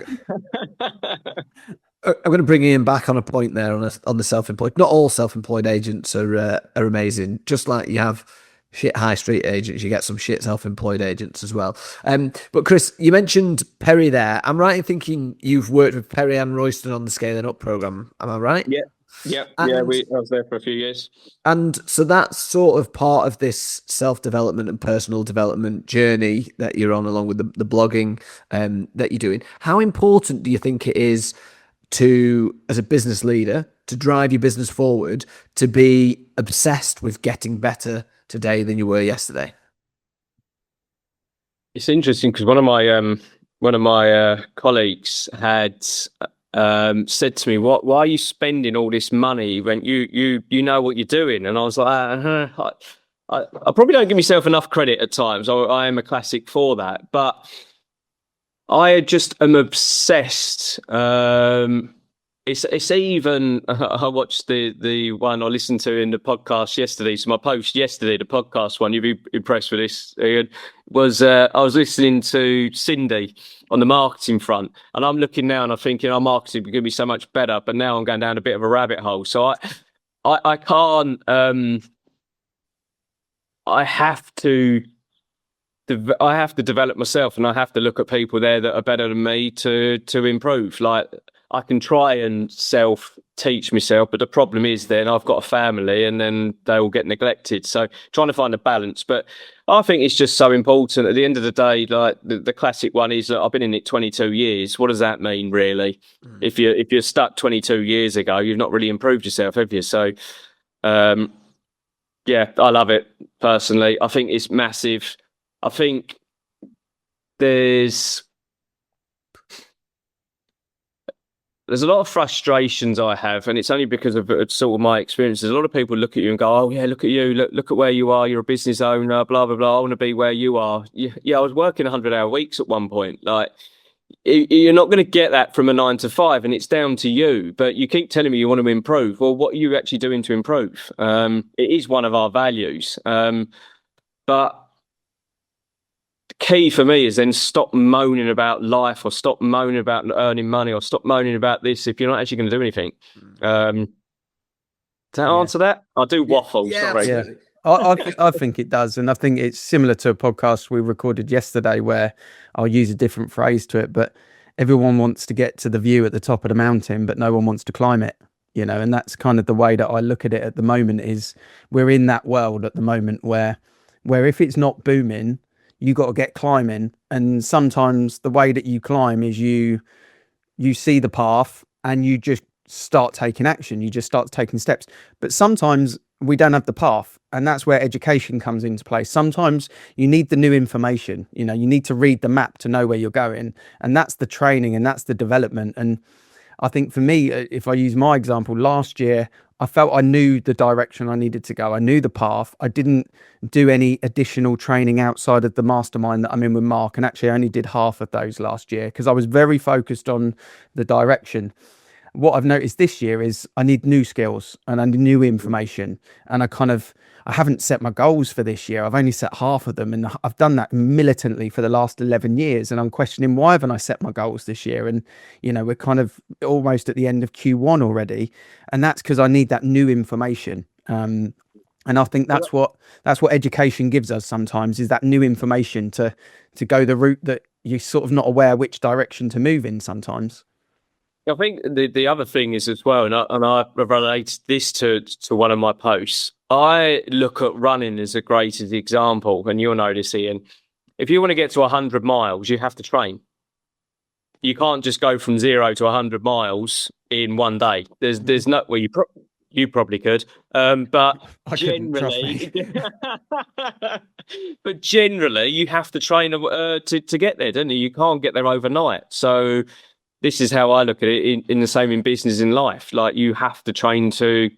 S1: I'm going to bring Ian back on a point there on the self-employed. Not all self-employed agents are amazing. Just like you have shit high street agents, you get some shit self-employed agents as well. But Chris, you mentioned Perry there. I'm right in thinking you've worked with Perry and Royston on the Scaling Up program. Am I right?
S8: Yeah. I was there for a few years.
S1: And so that's sort of part of this self-development and personal development journey that you're on, along with the blogging that you're doing. How important do you think it is to, as a business leader, to drive your business forward, to be obsessed with getting better today than you were yesterday?
S8: It's interesting because one of my colleagues had said to me, why are you spending all this money when you know what you're doing? And I was like, I probably don't give myself enough credit at times. I am a classic for that, but I just am obsessed it's even I watched the one I listened to in the podcast yesterday. So my post yesterday, the podcast one, you'd be impressed with this, Ian, was I was listening to Cindy on the marketing front, and I'm looking now and I'm thinking our marketing is going to be so much better, but now I'm going down a bit of a rabbit hole. So I can't I have to develop myself, and I have to look at people there that are better than me to improve. Like, I can try and self-teach myself, but the problem is then I've got a family and then they will get neglected. So trying to find a balance. But I think it's just so important. At the end of the day, like the classic one is that I've been in it 22 years. What does that mean, really? If you're stuck 22 years ago, you've not really improved yourself, have you? So, yeah, I love it personally. I think it's massive. I think there's a lot of frustrations I have, and it's only because of sort of my experiences. A lot of people look at you and go, "Oh yeah, look at you, look at where you are. You're a business owner, blah blah blah. I want to be where you are." Yeah, I was working 100-hour weeks at one point. Like, you're not going to get that from a 9 to 5, and it's down to you. But you keep telling me you want to improve. Well, what are you actually doing to improve? It is one of our values, but key for me is then stop moaning about life, or stop moaning about earning money, or stop moaning about this if you're not actually going to do anything. Does that answer that? I do waffle. Sorry.
S6: Yeah. I think it does, and I think it's similar to a podcast we recorded yesterday where I'll use a different phrase to it, but everyone wants to get to the view at the top of the mountain, but no one wants to climb it, and that's kind of the way that I look at it at the moment. Is we're in that world at the moment where if it's not booming, you got to get climbing, and sometimes the way that you climb is you see the path and you just start taking action. You just start taking steps. But sometimes we don't have the path, and that's where education comes into play. Sometimes you need the new information. You need to read the map to know where you're going, and that's the training and that's the development. And I think for me, if I use my example, last year I felt I knew the direction I needed to go. I knew the path. I didn't do any additional training outside of the mastermind that I'm in with Mark, and actually I only did half of those last year because I was very focused on the direction. What I've noticed this year is I need new skills and I need new information, and I haven't set my goals for this year. I've only set half of them, and I've done that militantly for the last 11 years. And I'm questioning, why haven't I set my goals this year? And, we're kind of almost at the end of Q1 already. And that's because I need that new information. And I think that's what education gives us sometimes, is that new information to go the route that you're sort of not aware which direction to move in sometimes.
S8: I think the other thing is as well, and I relate this to one of my posts. I look at running as a great example, and you'll know this, Ian. If you want to get to 100 miles, you have to train. You can't just go from 0 to 100 miles in one day. There's no, well, you probably could, but generally, but generally, you have to train to get there, don't you? You can't get there overnight. So this is how I look at it in the same in business, in life. Like, you have to train to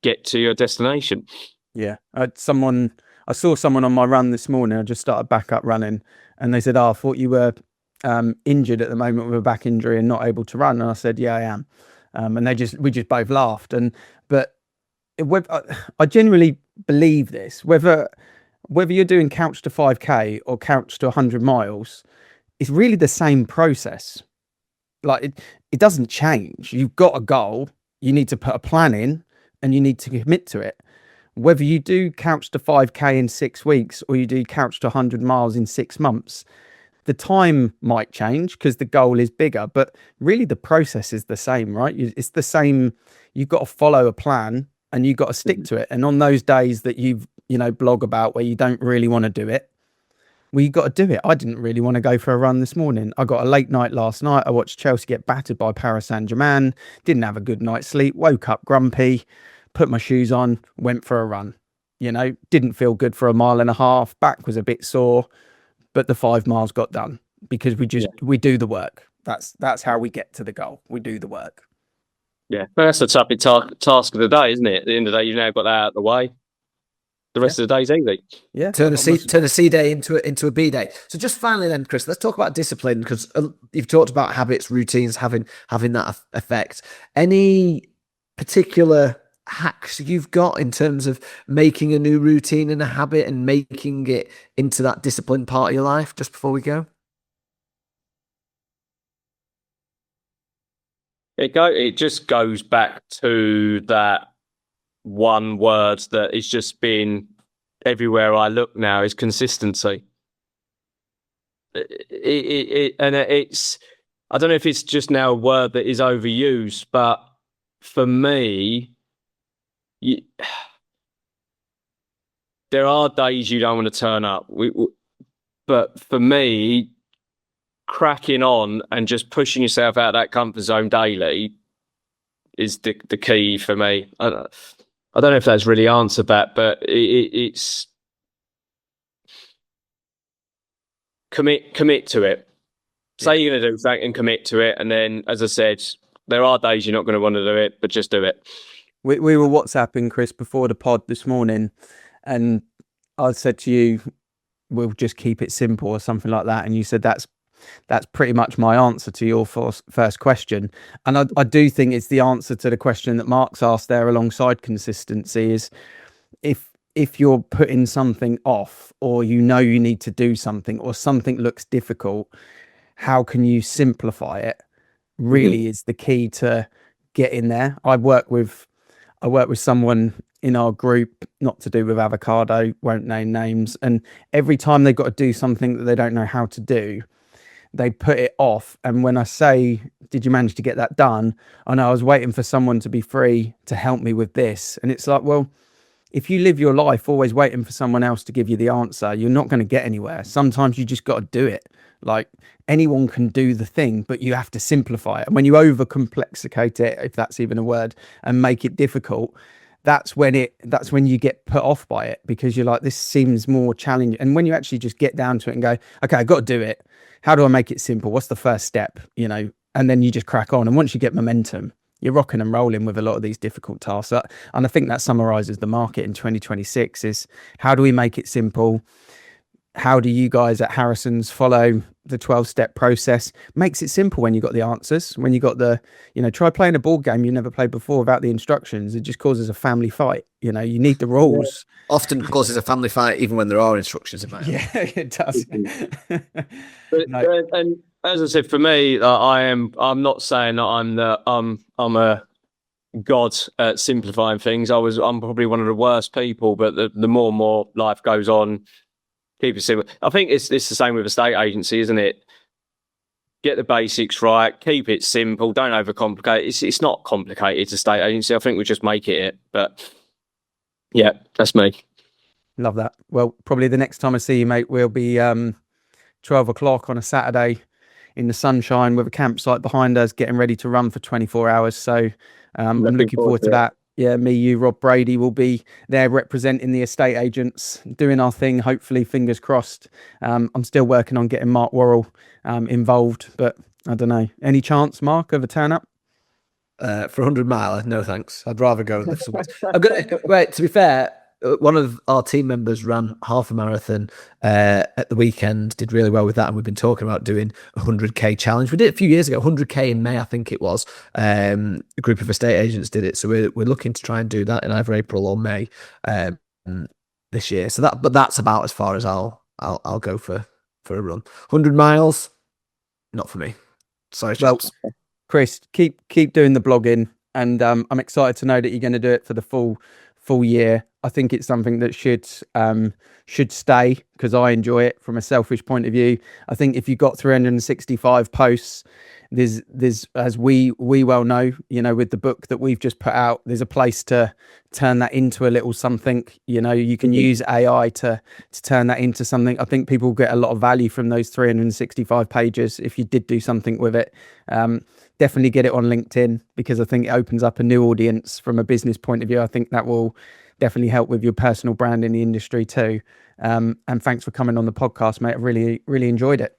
S8: get to your destination.
S6: Yeah. I saw someone on my run this morning. I just started back up running, and they said, "Oh, I thought you were injured at the moment with a back injury and not able to run." And I said, "Yeah, I am." And we just both laughed. But I genuinely believe this, whether you're doing couch to 5K or couch to 100 miles, it's really the same process. Like, it doesn't change. You've got a goal, you need to put a plan in, and you need to commit to it. Whether you do couch to 5K in 6 weeks or you do couch to 100 miles in 6 months, the time might change because the goal is bigger, but really the process is the same, right? It's the same. You've got to follow a plan and you've got to stick to it. And on those days that you've, blog about where you don't really want to do it, well, you got to do it. I didn't really want to go for a run this morning. I got a late night last night. I watched Chelsea get battered by Paris Saint-Germain. Didn't have a good night's sleep. Woke up grumpy. Put my shoes on. Went for a run. Didn't feel good for a mile and a half. Back was a bit sore, but the 5 miles got done because we do the work. That's how we get to the goal. We do the work.
S8: Yeah, that's the task of the day, isn't it? At the end of the day, you've now got that out of the way. the rest of the day's easy.
S6: Yeah.
S1: Turn a C day into a B day. So just finally then, Chris, let's talk about discipline, because you've talked about habits, routines having that effect. Any particular hacks you've got in terms of making a new routine and a habit and making it into that disciplined part of your life, just before we go?
S8: It just goes back to that one word that is just been everywhere I look now, is consistency. It's I don't know if it's just now a word that is overused, but for me, there are days you don't want to turn up. But for me, cracking on and just pushing yourself out of that comfort zone daily is the key for me. I don't know if that's really answered that, but it's commit to it. Say you're going to do that and commit to it, and then, as I said, there are days you're not going to want to do it, but just do it.
S6: We were WhatsApping, Chris, before the pod this morning, and I said to you, we'll just keep it simple or something like that, and you said that's pretty much my answer to your first question. And I do think it's the answer to the question that Mark's asked there alongside consistency, is if you're putting something off, or you need to do something, or something looks difficult, how can you simplify it? Really is the key to get in there. I work with someone in our group, not to do with avocado, won't name names, and every time they've got to do something that they don't know how to do, they put it off. And when I say, did you manage to get that done? I know I was waiting for someone to be free to help me with this. And it's like, well, if you live your life always waiting for someone else to give you the answer, you're not going to get anywhere. Sometimes you just got to do it. Like, anyone can do the thing, but you have to simplify it. And when you overcomplexicate it, if that's even a word, and make it difficult, that's when you get put off by it, because you're like, this seems more challenging. And when you actually just get down to it and go, okay, I've got to do it. How do I make it simple? What's the first step? And then you just crack on. And once you get momentum, you're rocking and rolling with a lot of these difficult tasks. And I think that summarizes the market in 2026, is how do we make it simple? How do you guys at Harrison's follow the 12-step process? Makes it simple when you got the answers. When you got try playing a board game you never played before without the instructions. It just causes a family fight. You need the rules.
S1: Often causes a family fight, even when there are instructions in my hand.
S6: Yeah, it does.
S8: And as I said, for me, I'm not saying that I'm a god at simplifying things. I'm probably one of the worst people, but the more and more life goes on, keep it simple. I think it's the same with a estate agency, isn't it? Get the basics right, keep it simple, don't overcomplicate. It's not complicated, it's a estate agency. I think we just make it. But yeah, that's me.
S6: Love that. Well, probably the next time I see you, mate, we'll be 12 o'clock on a Saturday in the sunshine with a campsite behind us, getting ready to run for 24 hours. So I'm looking forward to that. Yeah, me, you, Rob Brady will be there representing the estate agents, doing our thing, hopefully, fingers crossed. I'm still working on getting Mark Worrall involved, but I don't know. Any chance, Mark, of a turn up?
S1: For 100 mile, no thanks. I'd rather go lift some weights. Wait, to be fair, one of our team members ran half a marathon at the weekend, did really well with that, and we've been talking about doing a 100k challenge. We did it a few years ago, 100k in May, I think it was. A group of estate agents did it, so we're looking to try and do that in either April or May this year. So that's about as far as I'll go for a run. 100 miles, not for me. Sorry, chaps.
S6: Well, Chris, keep doing the blogging, and I'm excited to know that you're going to do it for the full year. I think it's something that should stay, because I enjoy it from a selfish point of view. I think if you got 365 posts, there's as we well know, with the book that we've just put out, there's a place to turn that into a little something. You can use AI to turn that into something. I think people get a lot of value from those 365 pages if you did do something with it. Definitely get it on LinkedIn, because I think it opens up a new audience from a business point of view. I think that will definitely help with your personal brand in the industry too. And thanks for coming on the podcast, mate. I really, really enjoyed it.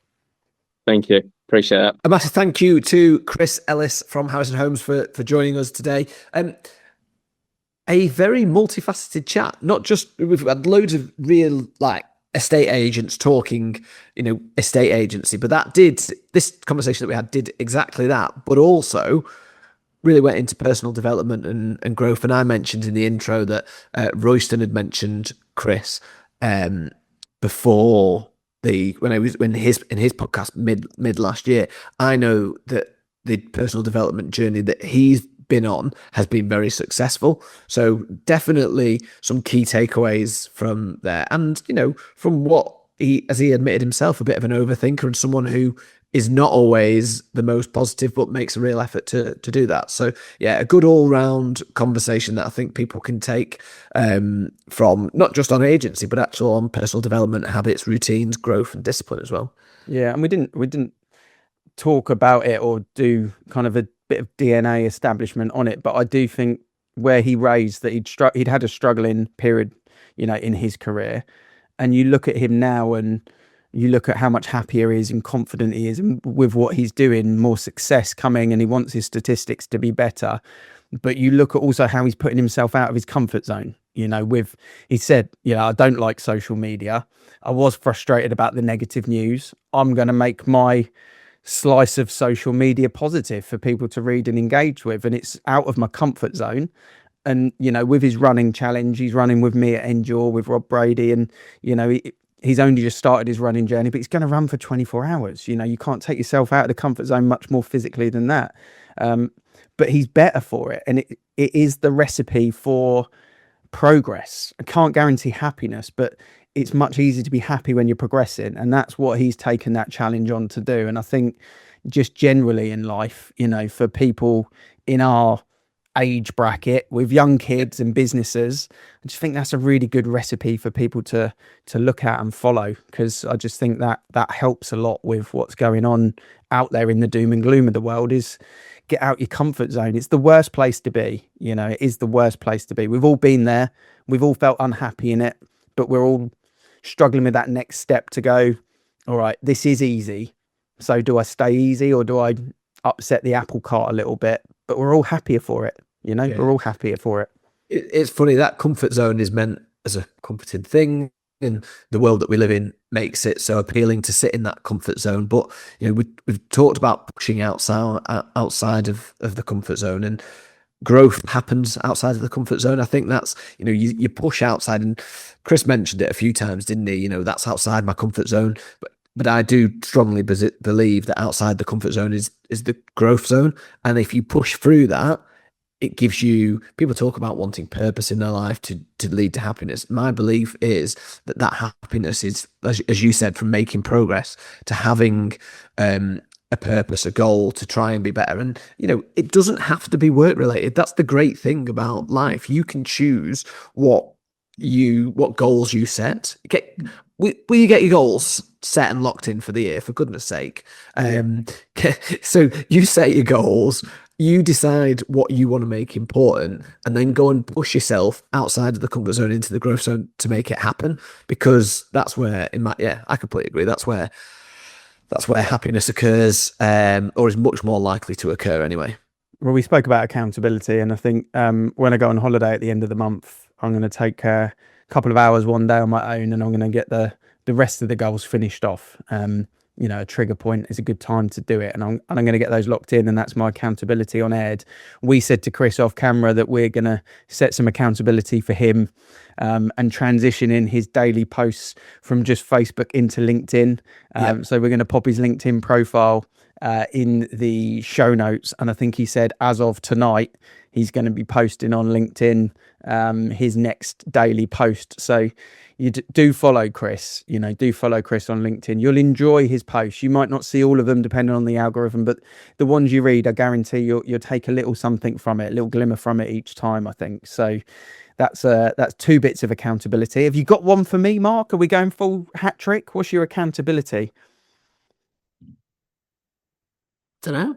S8: Thank you. Appreciate that.
S1: A massive thank you to Chris Ellis from Harrison Homes for joining us today. a very multifaceted chat. Not just, we've had loads of real like estate agents talking, estate agency, but this conversation that we had did exactly that, but also really went into personal development and growth. And I mentioned in the intro that Royston had mentioned Chris before in his podcast mid last year. I know that the personal development journey that he's been on has been very successful. So definitely some key takeaways from there. And, from what as he admitted himself, a bit of an overthinker and someone who is not always the most positive, but makes a real effort to do that. So yeah, a good all round conversation that I think people can take from not just on agency, but actual on personal development, habits, routines, growth, and discipline as well.
S6: Yeah, and we didn't talk about it or do kind of a bit of DNA establishment on it, but I do think where he raised that he'd had a struggling period, in his career, and you look at him now and you look at how much happier he is and confident he is with what he's doing, more success coming, and he wants his statistics to be better. But you look at also how he's putting himself out of his comfort zone. He said, I don't like social media. I was frustrated about the negative news. I'm going to make my slice of social media positive for people to read and engage with. And it's out of my comfort zone. And, with his running challenge, he's running with me at Endure with Rob Brady. And, he's only just started his running journey, but he's going to run for 24 hours. You can't take yourself out of the comfort zone much more physically than that. But he's better for it. And it is the recipe for progress. I can't guarantee happiness, but it's much easier to be happy when you're progressing. And that's what he's taken that challenge on to do. And I think just generally in life, for people in our age bracket with young kids and businesses, I just think that's a really good recipe for people to look at and follow, because I just think that helps a lot with what's going on out there in the doom and gloom of the world. Is get out your comfort zone. It's the worst place to be. It is the worst place to be. We've all been there. We've all felt unhappy in it, but we're all struggling with that next step to go, all right, this is easy. So do I stay easy or do I upset the apple cart a little bit? But we're all happier for it.
S1: Yeah.
S6: We're all happier for it.
S1: It's funny that comfort zone is meant as a comforting thing, and the world that we live in makes it so appealing to sit in that comfort zone. But we've talked about pushing outside of the comfort zone, and growth happens outside of the comfort zone. I think that's you push outside, and Chris mentioned it a few times, didn't he? That's outside my comfort zone, but I do strongly believe that outside the comfort zone is the growth zone, and if you push through that, it gives you, people talk about wanting purpose in their life to lead to happiness. My belief is that happiness is, as you said, from making progress to having a purpose, a goal to try and be better. And, it doesn't have to be work related. That's the great thing about life. You can choose what goals you set. Will you get your goals set and locked in for the year, for goodness sake? So you set your goals, you decide what you want to make important, and then go and push yourself outside of the comfort zone into the growth zone to make it happen. Because that's where, I completely agree. That's where happiness occurs, or is much more likely to occur anyway.
S6: Well, we spoke about accountability, and I think when I go on holiday at the end of the month, I'm going to take a couple of hours one day on my own, and I'm going to get the rest of the goals finished off. A trigger point is a good time to do it, and I'm going to get those locked in, and that's my accountability on Ed. We said to Chris off camera that we're going to set some accountability for him, and transition in his daily posts from just Facebook into LinkedIn. So we're going to pop his LinkedIn profile in the show notes, and I think he said as of tonight he's going to be posting on LinkedIn his next daily post. So you do follow Chris, do follow Chris on LinkedIn. You'll enjoy his posts. You might not see all of them depending on the algorithm, but the ones you read, I guarantee you'll take a little something from it, a little glimmer from it each time, I think. So that's 2 bits of accountability. Have you got one for me, Mark? Are we going full hat trick? What's your accountability?
S1: Don't know.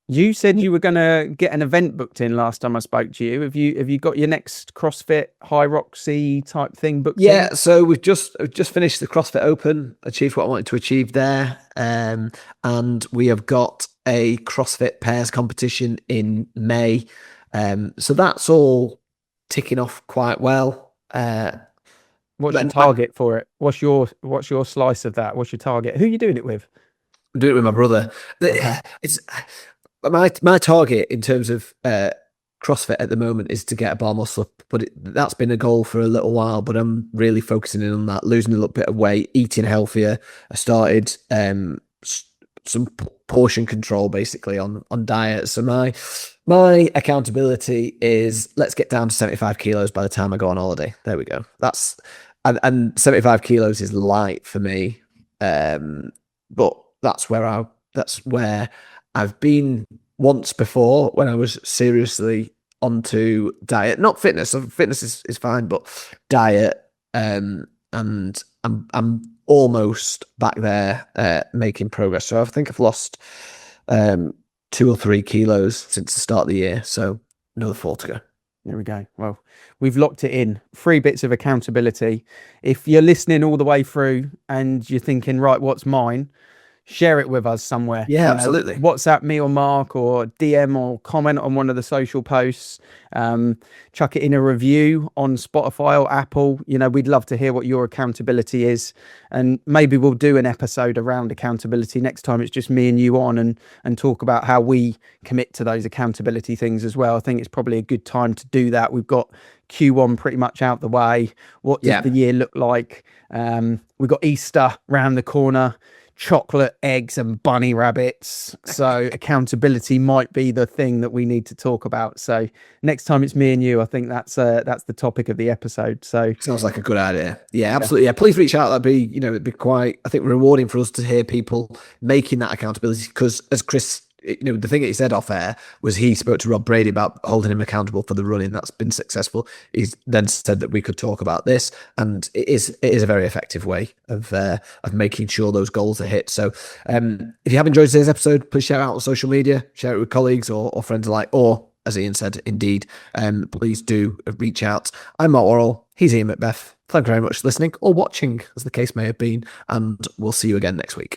S6: You said you were going to get an event booked in last time I spoke to you. Have you got your next CrossFit High Roxy type thing booked in?
S1: Yeah, so we've just finished the CrossFit Open, achieved what I wanted to achieve there, and we have got a CrossFit pairs competition in May. So that's all ticking off quite well.
S6: What's your
S1: Then-
S6: target for it? What's your slice of that? What's your target? Who are you doing it with?
S1: I'm doing it with my brother. It's my target in terms of CrossFit at the moment is to get a bar muscle up, but that's been a goal for a little while. But I'm really focusing in on that, losing a little bit of weight, eating healthier. I started some portion control basically on diet. So my accountability is let's get down to 75 kilos by the time I go on holiday. There we go. And 75 kilos is light for me. But that's where I've been once before when I was seriously onto diet, not fitness. So fitness is fine, but diet. And I'm almost back there, making progress. So I think I've lost 2 or 3 kilos since the start of the year. So another 4 to go.
S6: There we go. Well, we've locked it in. 3 bits of accountability. If you're listening all the way through and you're thinking, right, what's mine? Share it with us somewhere.
S1: Yeah, absolutely.
S6: WhatsApp me or Mark, or DM or comment on one of the social posts. Chuck it in a review on Spotify or Apple. We'd love to hear what your accountability is, and maybe we'll do an episode around accountability next time. It's just me and you on and talk about how we commit to those accountability things as well. I think it's probably a good time to do that. We've got Q1 pretty much out the way. What does the year look like? We've got Easter round the corner. Chocolate, eggs, and bunny rabbits. So accountability might be the thing that we need to talk about. So next time it's me and you, I think that's the topic of the episode. So
S1: sounds like a good idea. Yeah, absolutely. Yeah, please reach out. That'd be it'd be quite, I think, rewarding for us to hear people making that accountability. Because as Chris, the thing that he said off air was he spoke to Rob Brady about holding him accountable for the running. That's been successful. He's then said that we could talk about this, and it is a very effective way of making sure those goals are hit. So if you have enjoyed today's episode, please share it out on social media, share it with colleagues or friends alike, or as Ian said, indeed, please do reach out. I'm Mark Worrall. He's Ian Macbeth. Thank you very much for listening or watching, as the case may have been, and we'll see you again next week.